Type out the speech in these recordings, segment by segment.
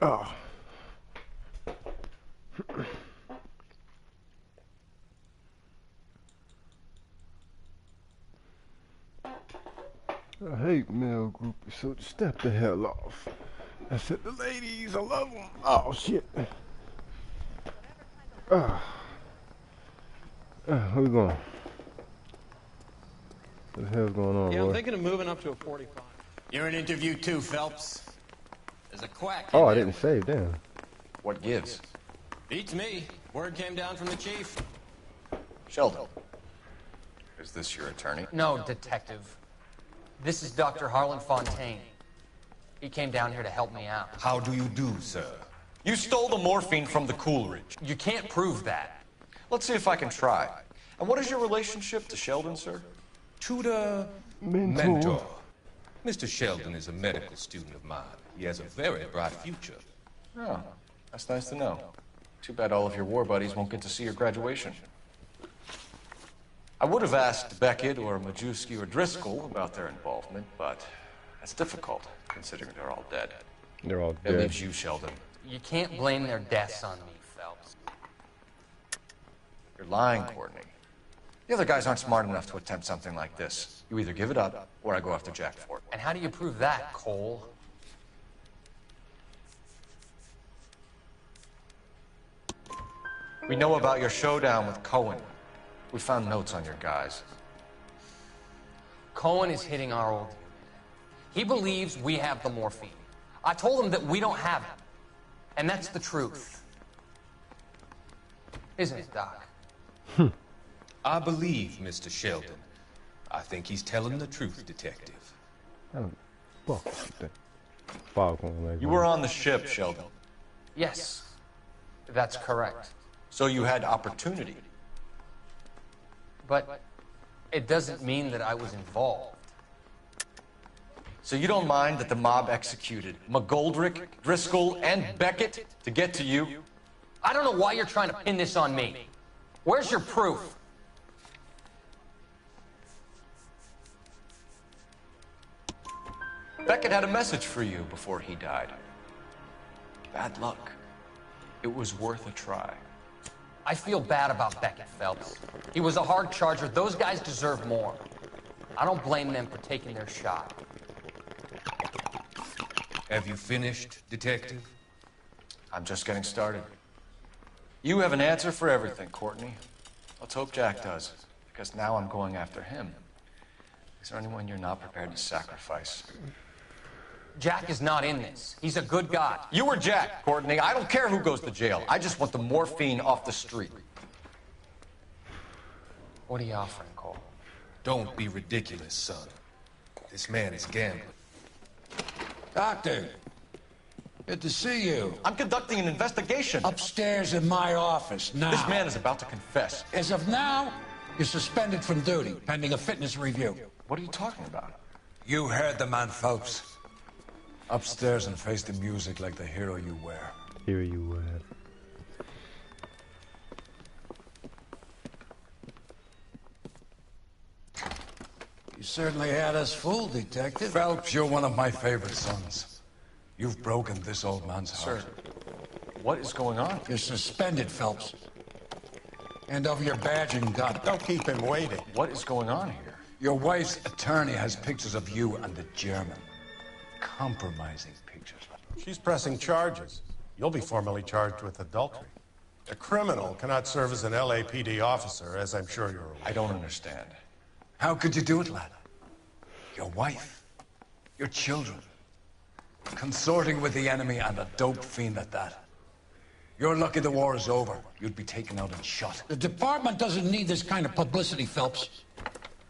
Oh. I hate male groupies, so just step the hell off. I said the ladies, I love them. Oh shit. Where we going? What the hell's going on, Yeah, boy? I'm thinking of moving up to a 45. You're in interview too, Phelps. There's a quack. Oh, I didn't save, damn. What gives? Beats me. Word came down from the chief. Sheldon. Is this your attorney? No, detective. This is Dr. Harlan Fontaine. He came down here to help me out. How do you do, sir? You stole the morphine from the Coolidge. You can't prove that. Let's see if I can try. And what is your relationship to Sheldon, sir? Tutor, mentor. Mr. Sheldon is a medical student of mine. He has a very bright future. Oh, that's nice to know. Too bad all of your war buddies won't get to see your graduation. I would have asked Beckett or Majewski or Driscoll about their involvement, but that's difficult, considering they're all dead. They're all It dead. leaves you, Sheldon. You can't blame their deaths on me, Phelps. You're lying, Courtney. The other guys aren't smart enough to attempt something like this. You either give it up, or I go after Jack for it. And how do you prove that, Cole? We know about your showdown with Cohen. We found notes on your guys. Cohen is hitting our old unit. He believes we have the morphine. I told him that we don't have it. And that's the truth. Isn't it, Doc? I believe Mr. Sheldon. I think he's telling the truth, detective. Fuck that. Foghorn legs. You were on the ship, Sheldon. Yes, that's correct. So you had opportunity. But it doesn't mean that I was involved. So you don't mind that the mob executed McGoldrick, Driscoll, and Beckett to get to you? I don't know why you're trying to pin this on me. Where's your proof? Beckett had a message for you before he died. Bad luck. It was worth a try. I feel bad about Beckett, Phelps. He was a hard charger. Those guys deserve more. I don't blame them for taking their shot. Have you finished, detective? I'm just getting started. You have an answer for everything, Courtney. Let's hope Jack does, because now I'm going after him. Is there anyone you're not prepared to sacrifice? Jack is not in this. He's a good guy. You or Jack, Courtney. I don't care who goes to jail. I just want the morphine off the street. What are you offering, Cole? Don't be ridiculous, son. This man is gambling. Doctor, good to see you. I'm conducting an investigation. Upstairs in my office now. This man is about to confess. As of now, you're suspended from duty, pending a fitness review. What are you talking about? You heard the man, Phelps. Upstairs and face the music like the hero you were. Here you were. You certainly had us fooled, Detective. Phelps, you're one of my favorite sons. You've broken this old man's heart. Sir, what is going on? You're suspended, Phelps. Hand over your badge and gun. Don't keep him waiting. What is going on here? Your wife's attorney has pictures of you and the German. Compromising pictures. She's pressing charges. You'll be formally charged with adultery. A criminal cannot serve as an LAPD officer, as I'm sure you're aware. I don't understand. How could you do it, lad? Your wife, your children, consorting with the enemy and a dope fiend at that. You're lucky the war is over. You'd be taken out and shot. The department doesn't need this kind of publicity, Phelps.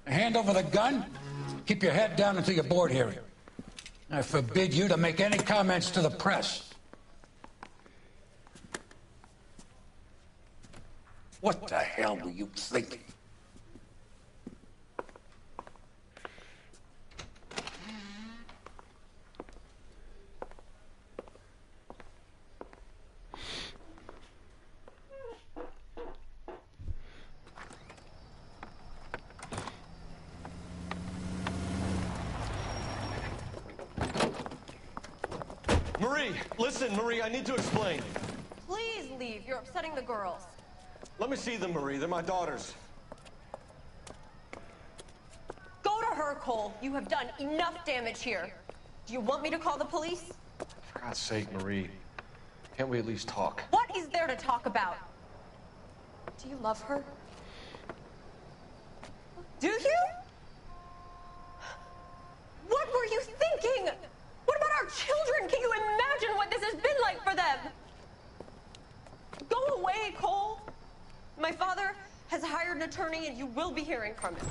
Hand over the gun, keep your head down until your board hearing. I forbid you to make any comments to the press. What the hell were you thinking? Marie, listen, Marie, I need to explain. Please leave. You're upsetting the girls. Let me see them, Marie. They're my daughters. Go to her, Cole. You have done enough damage here. Do you want me to call the police? For God's sake, Marie. Can't we at least talk? What is there to talk about? Do you love her? Do you? What were you thinking? What about our children? Can you imagine what this has been like for them? Go away, Cole. My father has hired an attorney and you will be hearing from him.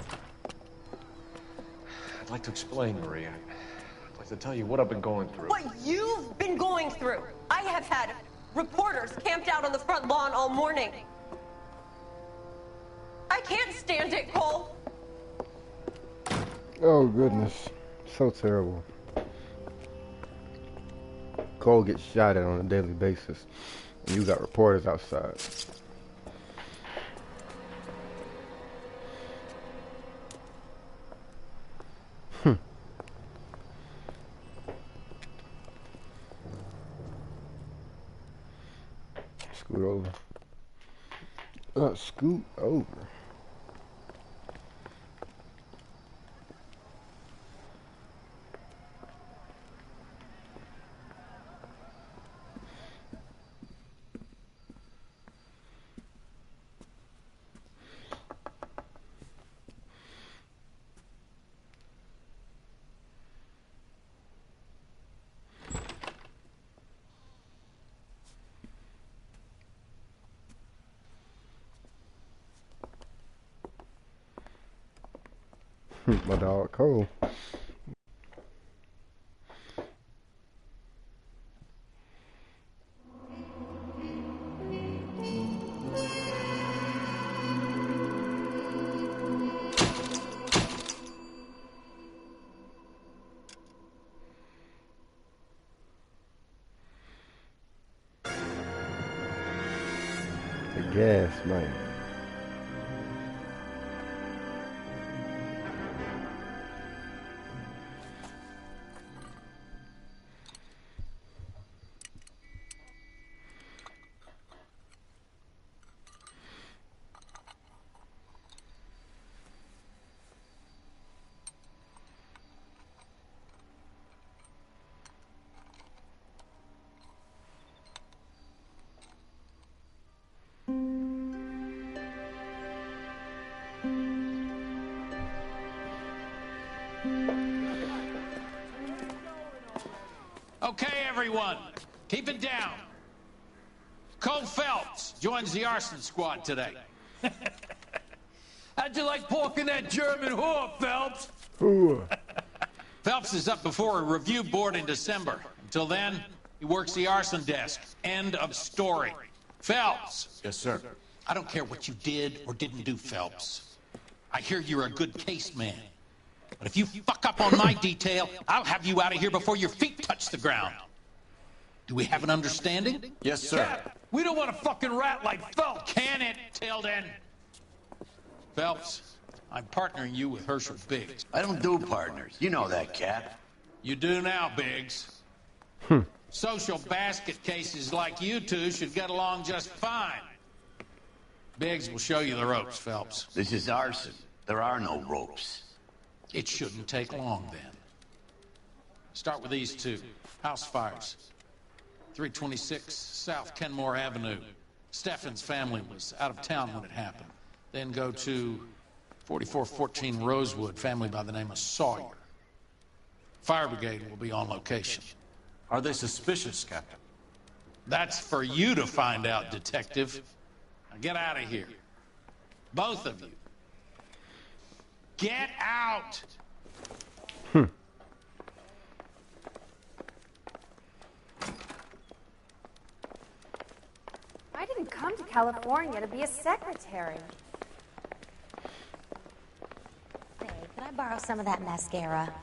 I'd like to explain, Marie. I'd like to tell you what I've been going through. What you've been going through. I have had reporters camped out on the front lawn all morning. I can't stand it, Cole. Oh goodness, so terrible. Cole gets shot at on a daily basis, and you got reporters outside. Scoot over. Scoot over. My dog Cole. The gas, man. Okay, everyone, keep it down. Cole Phelps joins the arson squad today. How'd you like porking that German whore, Phelps? Phelps is up before a review board in December. Until then, he works the arson desk. End of story. Phelps. Yes, sir. I don't care what you did or didn't do, Phelps. I hear you're a good case man. But if you fuck up on my detail, I'll have you out of here before your feet touch the ground. Do we have an understanding? Yes, sir. Yeah, we don't want a fucking rat like Phelps. Can it, Tilden? Phelps, I'm partnering you with Herschel Biggs. I don't do partners. You know that, Cap. You do now, Biggs. Social basket cases like you two should get along just fine. Biggs will show you the ropes, Phelps. This is arson. There are no ropes. It shouldn't take long, then. Start with these two. House fires. 326 South Kenmore Avenue. Steffen's family was out of town when it happened. Then go to 4414 Rosewood, family by the name of Sawyer. Fire brigade will be on location. Are they suspicious, Captain? That's for you to find out, Detective. Now get out of here. Both of you. Get out! I didn't come to California to be a secretary. Hey, can I borrow some of that mascara?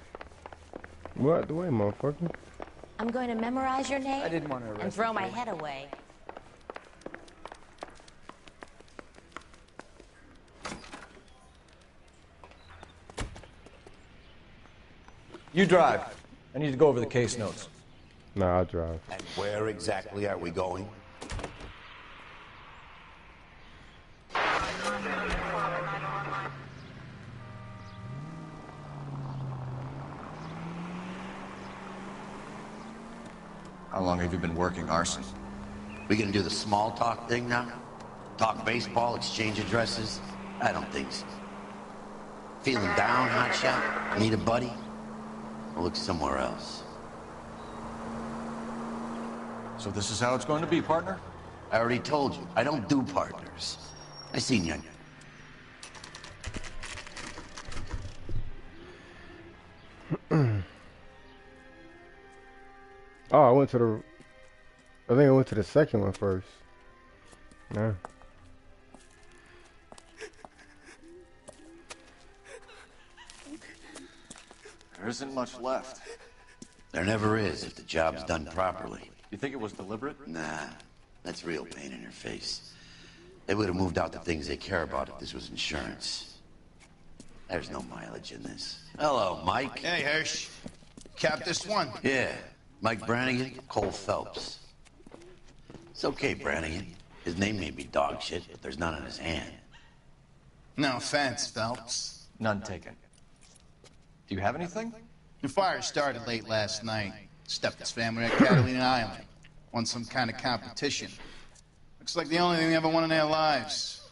What the way, motherfucker? I'm going to memorize your name I didn't want to arrest and throw you. my head away. You drive. I need to go over the case notes. Nah, I'll drive. And where exactly are we going? How long have you been working arson? We gonna do the small talk thing now? Talk baseball, exchange addresses? I don't think so. Feeling down, hotshot? Need a buddy? I'll look somewhere else. So this is how it's going to be, partner? I already told you, I don't do partners. I seen you. Oh, I went to the... I think I went to the second one first. No. There isn't much left. There never is if the job's done properly. You think it was deliberate? Nah, that's real pain in your face. They would have moved out the things they care about if this was insurance. There's no mileage in this. Hello, Mike. Hey, Hirsch. Cap this one. Yeah, Mike Brannigan, Cole Phelps. It's okay, Brannigan. His name may be dog shit, but there's none in his hand. No offense, Phelps. None taken. Do you have anything? The fire started late last night. Stephen's family at Catalina Island. Won some kind of competition. Looks like the only thing they ever won in their lives.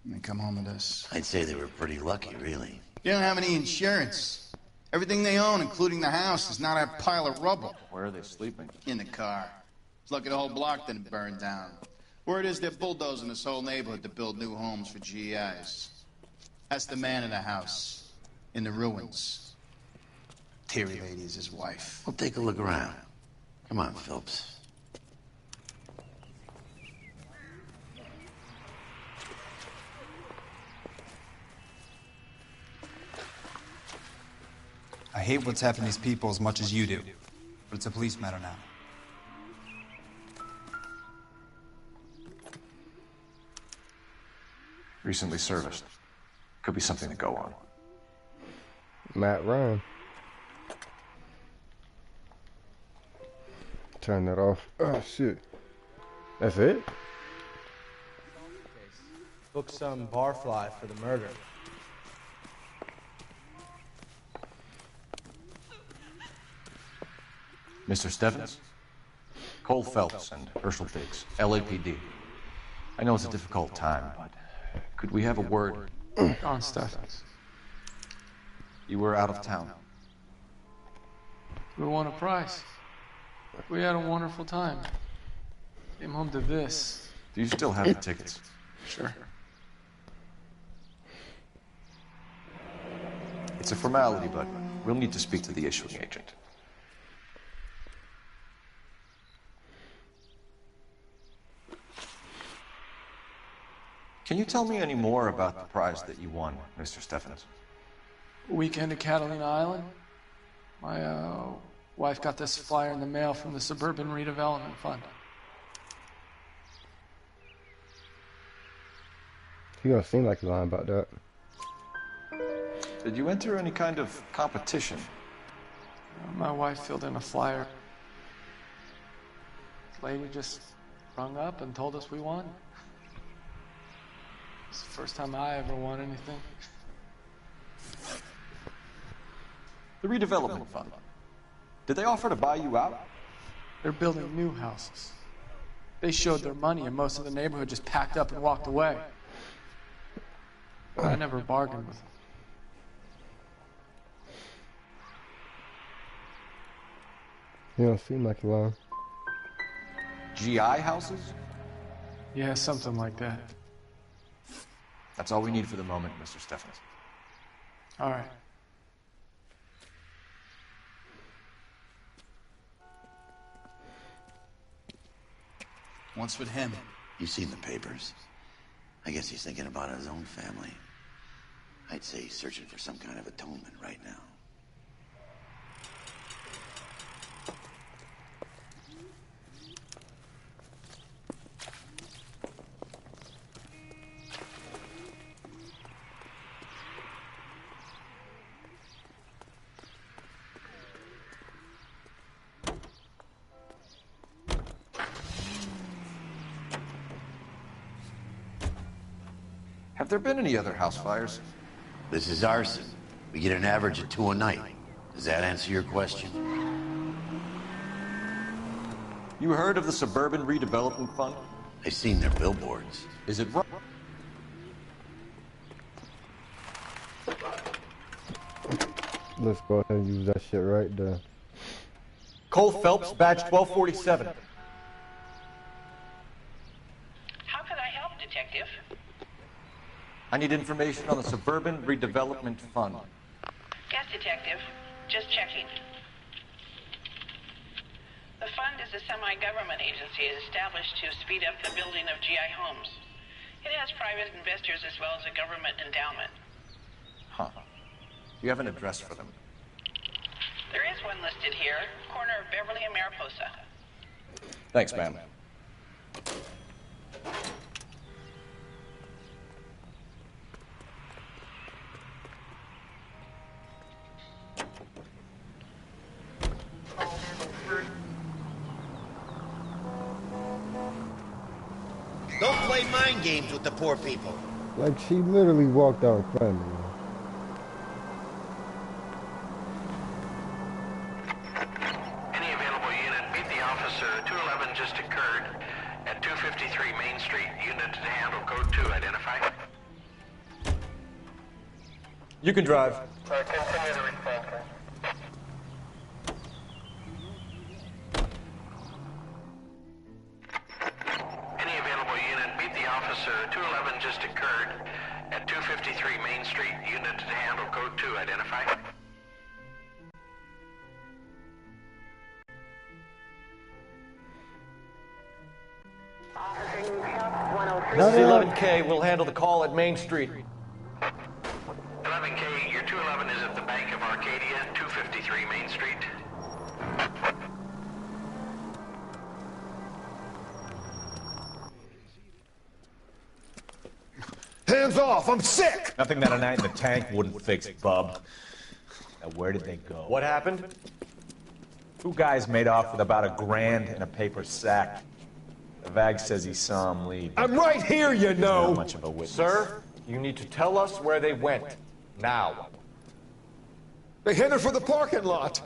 And they come home with this. I'd say they were pretty lucky, really. They don't have any insurance. Everything they own, including the house, is not a pile of rubble. Where are they sleeping? In the car. It's lucky the whole block didn't burn down. Word is they're bulldozing this whole neighborhood to build new homes for GIs. That's the man in the house. In the ruins. Terry lady is his wife. We'll take a look around. Come on, Phelps. I hate what's happened to these people as much as you do, but it's a police matter now. Recently serviced. Could be something to go on. Matt Ryan. Turn that off. Oh, shit. That's it? Book some barfly for the murder. Mr. Stevens? Cole Phelps and Herschel Biggs, LAPD. I know it's a difficult time, but could we have a word? On Stevens. You were out of town. We won a prize. We had a wonderful time. Came home to this. Do you still have the tickets? Sure. It's a formality, but we'll need to speak to the issuing agent. Can you tell me any more about the prize that you won, Mr. Stevens? Weekend at Catalina Island. My wife got this flyer in the mail from the Suburban Redevelopment Fund. He don't seem like he's lying about that. Did you enter any kind of competition? My wife filled in a flyer. This lady just rung up and told us we won. It's the first time I ever won anything. The redevelopment fund. Did they offer to buy you out? They're building new houses. They showed their money and most of the neighborhood just packed up and walked away. I never bargained with them. He don't seem like he's lying. GI houses? Yeah, something like that. That's all we need for the moment, Mr. Stevens. All right. What's with him? You seen the papers? I guess he's thinking about his own family. I'd say he's searching for some kind of atonement right now. Have there been any other house fires? This is Arson. We get an average of 2 a night. Does that answer your question? You heard of the Suburban Redevelopment Fund? I've seen their billboards. Is it right? Let's go ahead and use that shit right there. Cole Phelps, badge 1247. How can I help, Detective? I need information on the Suburban Redevelopment Fund. Yes, Detective. Just checking. The fund is a semi-government agency established to speed up the building of GI homes. It has private investors as well as a government endowment. Huh. You have an address for them? There is one listed here, corner of Beverly and Mariposa. Thanks, ma'am. Don't play mind games with the poor people. Like, she literally walked out in front of me. Any available unit, meet the officer. 211 just occurred at 253 Main Street. Unit to handle code 2, identify. You can drive. Continue to respond. Any available unit, meet the officer. 211 just occurred at 253 Main Street. Unit to handle code 2, identify. This is 11K. We'll handle the call at Main Street. 11K, your 211 is at the Bank of Arcadia, 253 Main Street. Hands off! I'm sick! Nothing that a night in the tank wouldn't fix, bub. Now, where did they go? What happened? 2 guys made off with about $1,000 in a paper sack. The Vag says he saw him leave. I'm right here, you know! Not much of a witness. Sir, you need to tell us where they went. Now. They headed for the parking lot.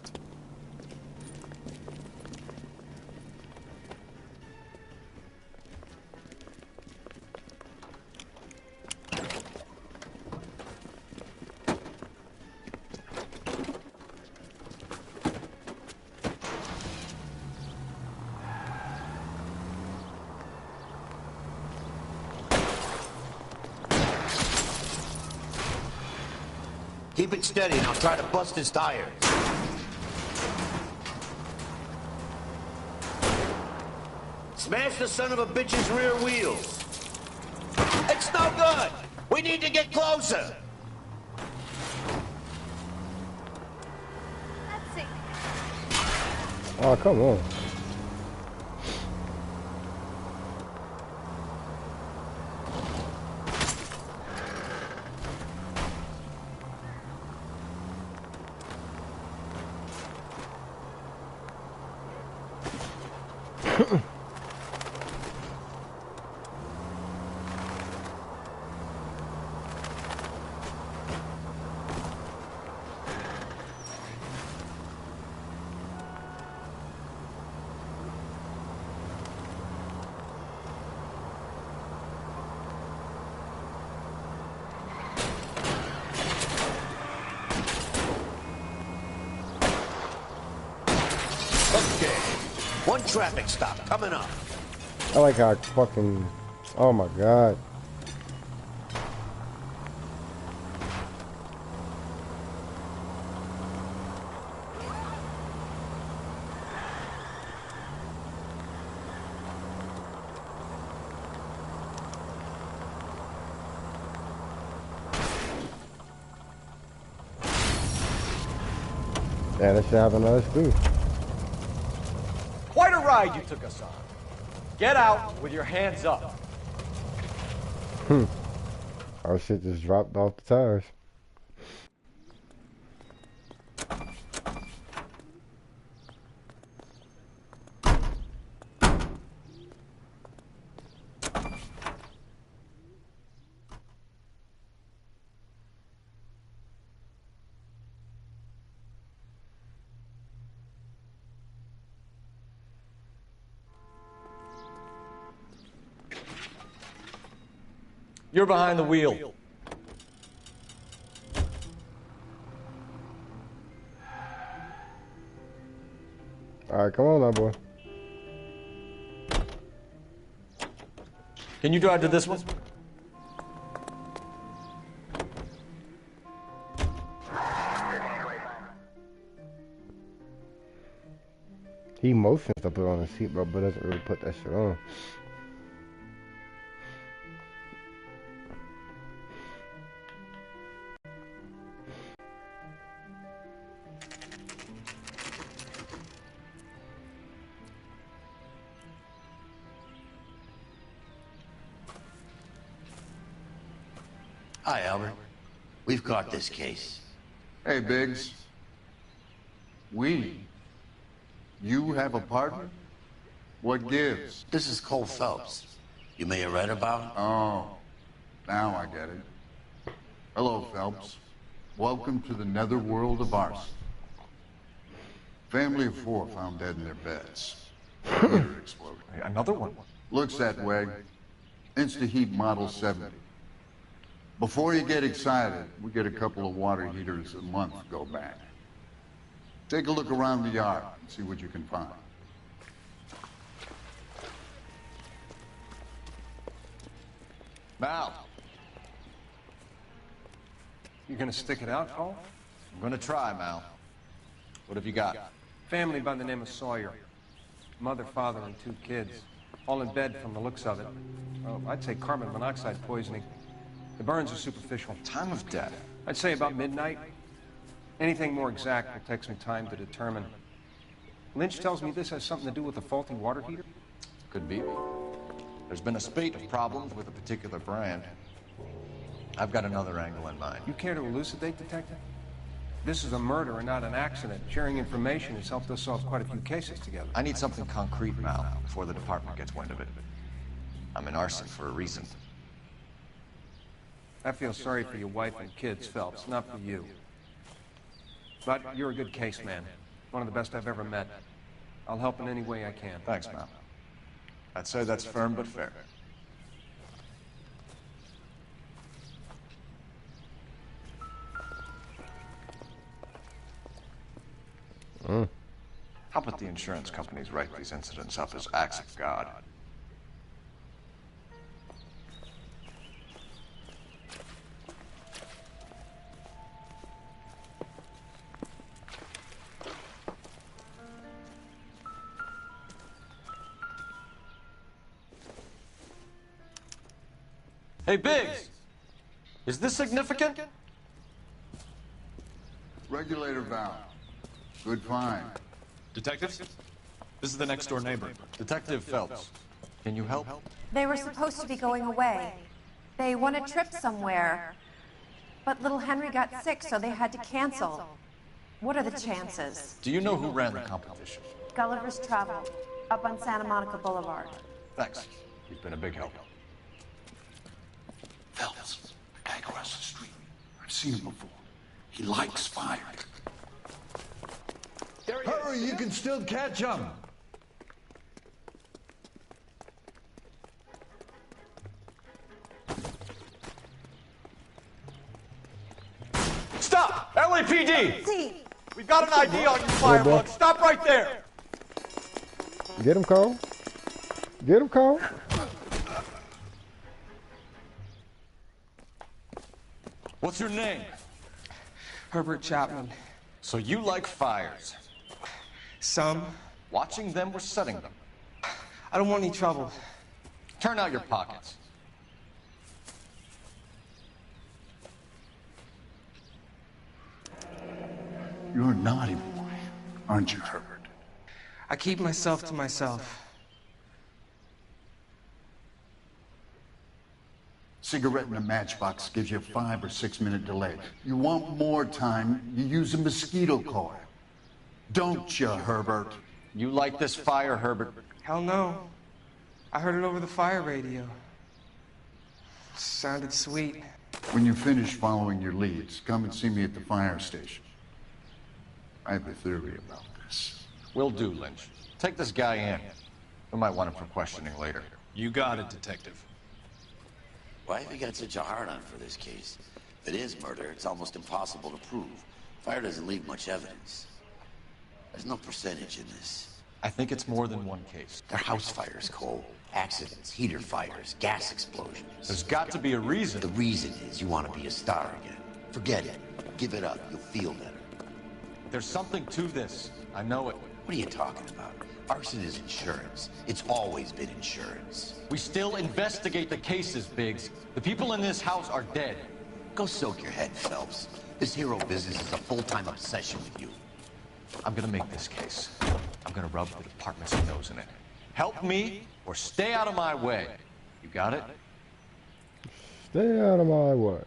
Keep it steady and I'll try to bust his tires. Smash the son of a bitch's rear wheels. It's no good! We need to get closer! Let's see. Oh, come on. Okay. One traffic stop coming up. I like how I fucking... Oh my god. Yeah, that should happen to us too. Quite a ride you took us on. Get out with your hands up. Our shit just dropped off the tires. You're behind the wheel. All right, come on now, boy. Can you drive to this one? He motions to put on a seatbelt, but doesn't really put that shit on. Hi, Albert. We've caught this case. Hey, Biggs. We? You have a partner? What gives? This is Cole Phelps. You may have read about? Oh, now I get it. Hello, Phelps. Welcome to the netherworld of Arson. Family of 4 found dead in their beds. Heater exploded. Another one? Looks that way. Insta-heat Model 70. Before you get excited, we get a couple of water heaters a month go back. Take a look around the yard and see what you can find. Mal. You gonna stick it out, Cole? I'm gonna try, Mal. What have you got? Family by the name of Sawyer. Mother, father, and 2 kids. All in bed from the looks of it. Oh, I'd say carbon monoxide poisoning. The burns are superficial. Time of death? I'd say about midnight. Anything more exact will take some time to determine. Lynch tells me this has something to do with the faulty water heater? Could be. There's been a spate of problems with a particular brand. I've got another angle in mind. You care to elucidate, Detective? This is a murder and not an accident. Sharing information has helped us solve quite a few cases together. I need something concrete, Mal, before the department gets wind of it. I'm in Arson for a reason. I feel sorry for your wife and kids, Phelps, not for you. But you're a good case man. One of the best I've ever met. I'll help in any way I can. Thanks, Mal. I'd say that's firm but fair. How about the insurance companies write these incidents up as acts of God? Hey, Biggs! Is this significant? Regulator valve. Good find. Detectives? This is the next door neighbor. Detective Phelps. Can you help? They were supposed to be going away. They won a trip somewhere. But little Henry got sick, so they had to cancel. What are the chances? Do you know who ran the competition? Gulliver's Travel, up on Santa Monica Boulevard. Thanks. You've been a big help. Phelps, the guy across the street. I've seen him before. He likes fire. Hurry, you can still catch him. Stop! LAPD! We've got an ID on you, firebug. Stop right there! Get him, Cole. Get him, Cole. What's your name? Herbert Chapman. So you like fires? Some. Watching them or setting them? I don't want any trouble. Turn out your pockets. You're a naughty boy, aren't you, Herbert? I keep myself to myself. Cigarette in a matchbox gives you a 5 or 6 minute delay. You want more time, you use a mosquito coil. Don't you, Herbert? You like this fire, Herbert? Hell no. I heard it over the fire radio. Sounded sweet. When you finish following your leads, come and see me at the fire station. I have a theory about this. Will do, Lynch. Take this guy in. We might want him for questioning later. You got it, Detective. Why have you got such a hard-on for this case? If it is murder, it's almost impossible to prove. Fire doesn't leave much evidence. There's no percentage in this. I think it's more than one case. They're house fires, Cole. Accidents, heater fires, gas explosions. There's got to be a reason. The reason is you want to be a star again. Forget it. Give it up. You'll feel better. There's something to this. I know it. What are you talking about? Arson is insurance. It's always been insurance. We still investigate the cases, Biggs. The people in this house are dead. Go soak your head, Phelps. This hero business is a full-time obsession with you. I'm gonna make this case. I'm gonna rub the department's nose in it. Help me or stay out of my way. You got it? Stay out of my way.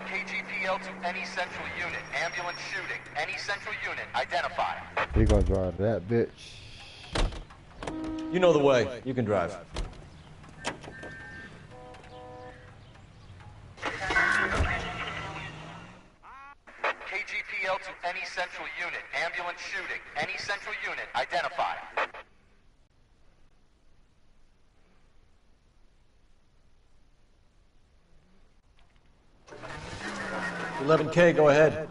KGPL to any central unit. Ambulance shooting. Any central unit. Identify. He gonna drive that bitch. You know the way. You can drive. KGPL to any central unit. Ambulance shooting. Any central unit. Identify. 11K, go ahead.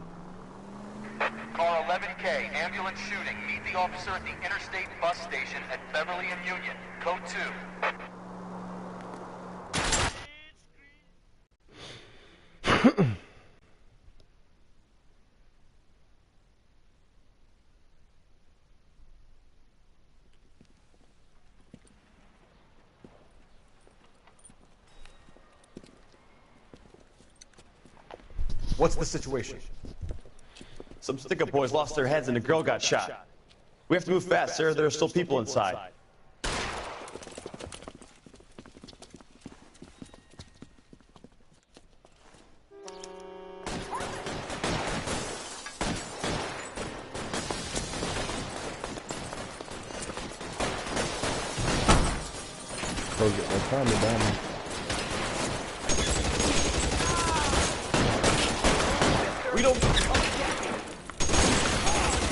Car 11K, ambulance shooting. Meet the officer at the Interstate bus station at Beverly and Union. Code 2. What's the situation? Some stick-up boys lost their heads and a girl got shot. We have to move fast, sir. There are still people inside. Go get my time down. We don't...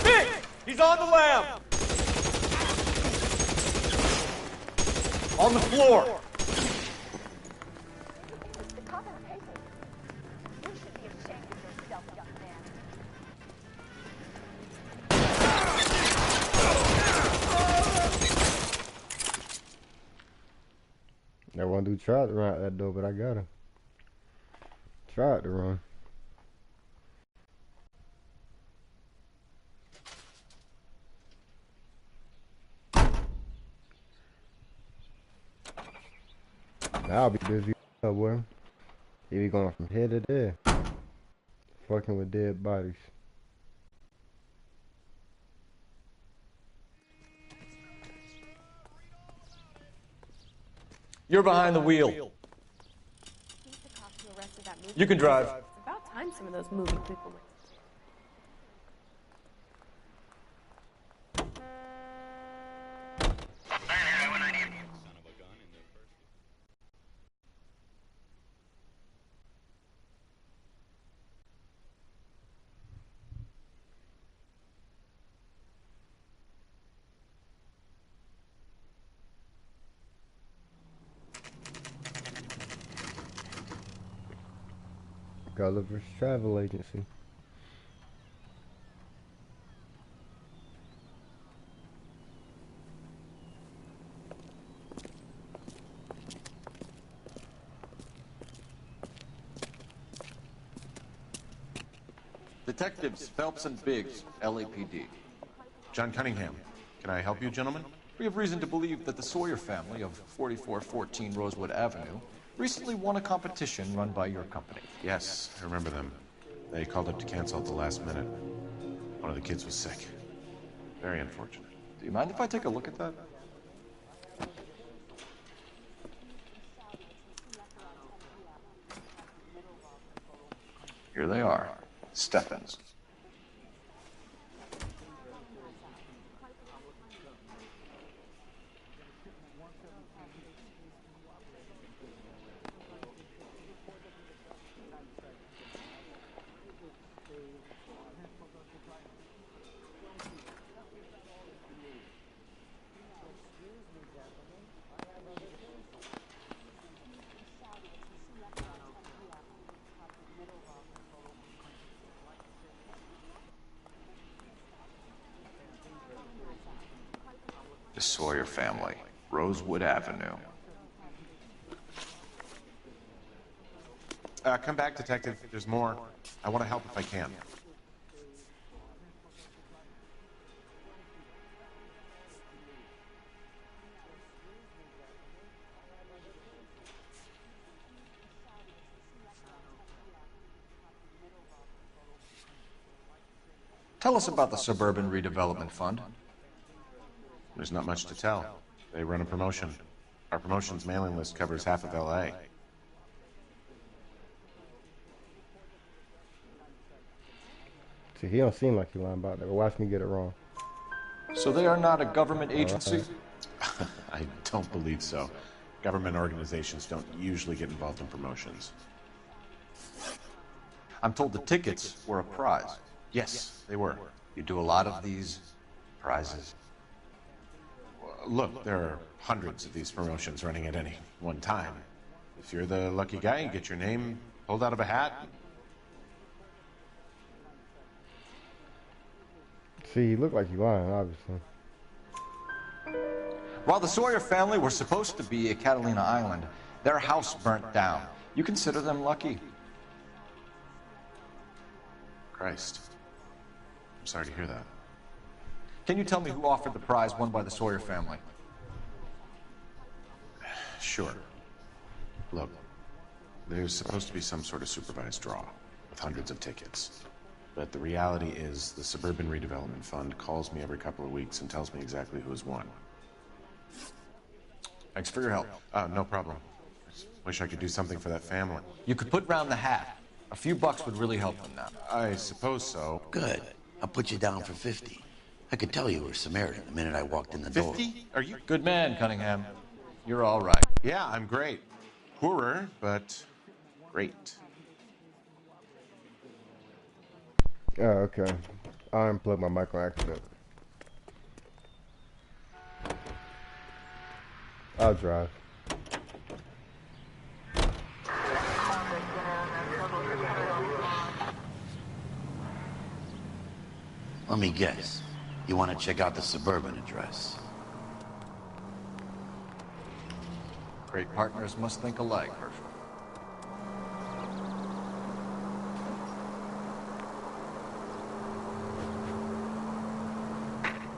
Big! He's on the lam! On the floor! That one dude tried to run out that door, but I got him. Tried to run. I'll be busy, boy. He be going from here to there, fucking with dead bodies. You're behind the wheel. You can drive. It's about time some of those movie people went. Gulliver's Travel Agency. Detectives Phelps and Biggs, LAPD. John Cunningham. Can I help you, gentlemen? We have reason to believe that the Sawyer family of 4414 Rosewood Avenue recently won a competition run by your company. Yes, I remember them. They called up to cancel at the last minute. One of the kids was sick. Very unfortunate. Do you mind if I take a look at that? Here they are. Steffens. The Sawyer family, Rosewood Avenue. Come back, Detective. There's more. I want to help if I can. Tell us about the Suburban Redevelopment Fund. There's not much to tell. They run a promotion. Our promotion's mailing list covers half of LA. See, he don't seem like he lying about that. Watch me get it wrong. So they are not a government agency? I don't believe so. Government organizations don't usually get involved in promotions. I'm told the tickets were a prize. Yes, they were. You do a lot of these prizes. Look, there are hundreds of these promotions running at any one time. If you're the lucky guy, you get your name pulled out of a hat. See, he looked like he lying, obviously. While the Sawyer family were supposed to be at Catalina Island, their house burnt down. You consider them lucky? Christ. I'm sorry to hear that. Can you tell me who offered the prize won by the Sawyer family? Sure. Look, there's supposed to be some sort of supervised draw with hundreds of tickets. But the reality is the Suburban Redevelopment Fund calls me every couple of weeks and tells me exactly who has won. Thanks for your help. No problem. I just wish I could do something for that family. You could put round the hat. A few bucks would really help them now. I suppose so. Good. I'll put you down for 50. I could tell you were Samaritan the minute I walked in the door. 50? Are you? Good man, Cunningham. You're all right. Yeah, I'm great. Poorer, but great. Oh, okay. I unplugged my mic on accident. I'll drive. Let me guess. You want to check out the Suburban address? Great partners must think alike, Herschel.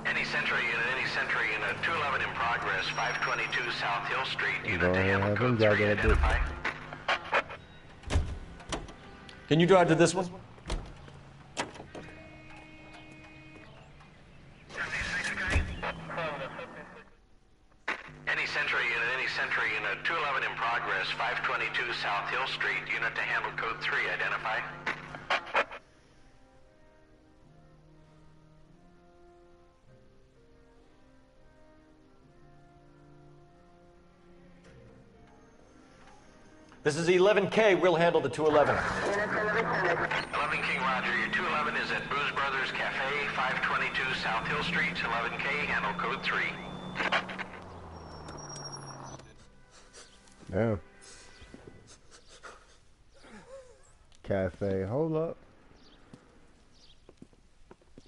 Any Sentry unit 211 in progress, 522 South Hill Street, unit to handle code 3, identify. Can you drive to this one? Any Sentry unit 211 in progress, 522 South Hill Street, unit to handle code 3, identify. This is 11K. We'll handle the 211. 11 King Roger, your 211 is at Booze Brothers Cafe, 522 South Hill Street, 11K, handle code 3. Damn. Cafe, hold up.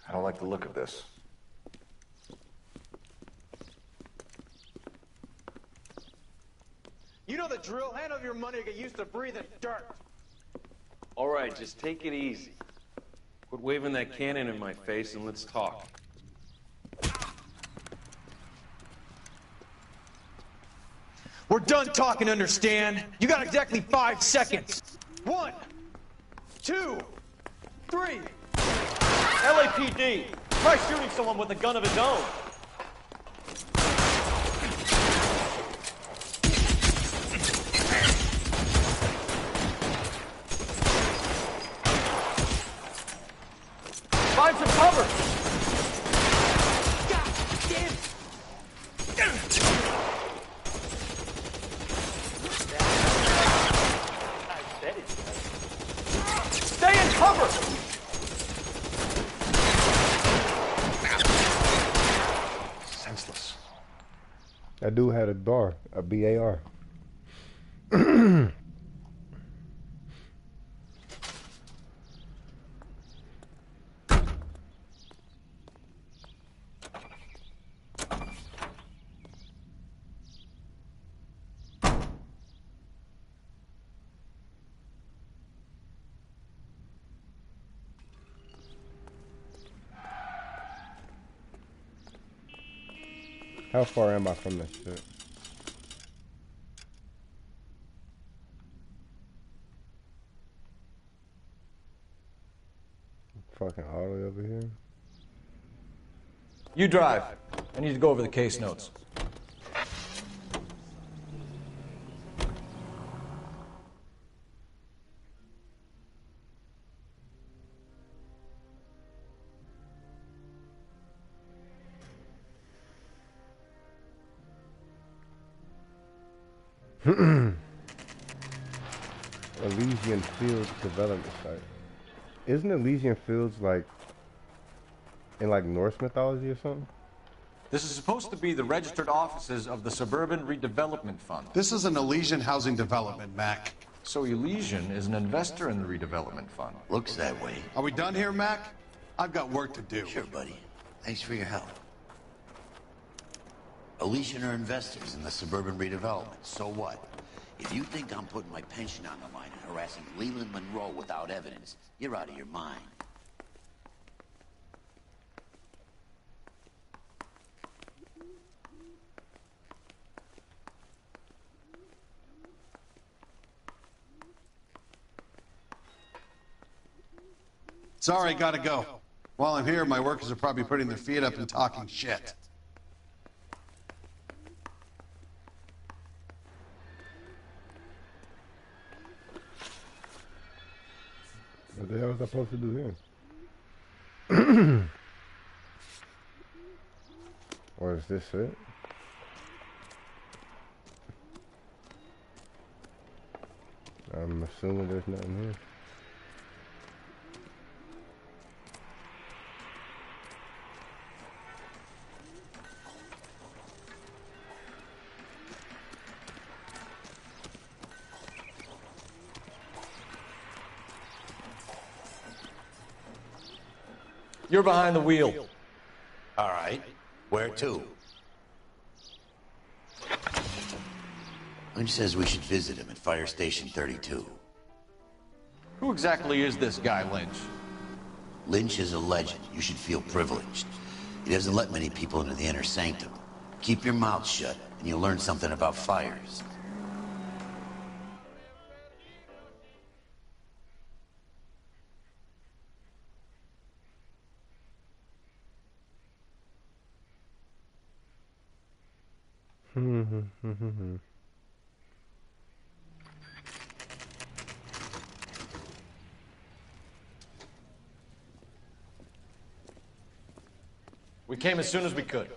I don't like the look of this. You know the drill. Hand over your money or get used to breathing dirt. All right, just take it easy. Quit waving that cannon in my face and let's talk. We're done talking, understand? You got exactly 5 seconds. 1, 2, 3. LAPD! Try shooting someone with a gun of his own. Find some cover! God damn it! Stay in cover! Senseless. That dude had a bar, a BAR. How far am I from this shit? Fucking all the way over here. You drive. I need to go over the case notes. Elysian Fields development site. Isn't Elysian Fields like in like Norse mythology or something? This is supposed to be the registered offices of the Suburban Redevelopment Fund. This is an Elysian housing development, Mac. So Elysian is an investor in the redevelopment fund. Looks that way. Are we done here, Mac? I've got work to do. Sure, buddy. Thanks for your help. Elysian are investors in the suburban redevelopment. So what? If you think I'm putting my pension on the line and harassing Leland Monroe without evidence, you're out of your mind. Sorry, gotta go. While I'm here, my workers are probably putting their feet up and talking shit. What the hell was I supposed to do here? Or is this it? I'm assuming there's nothing here. You're behind the wheel. All right. Where to? Lynch says we should visit him at Fire Station 32. Who exactly is this guy, Lynch? Lynch is a legend. You should feel privileged. He doesn't let many people into the inner sanctum. Keep your mouth shut, and you'll learn something about fires. We came as soon as we could.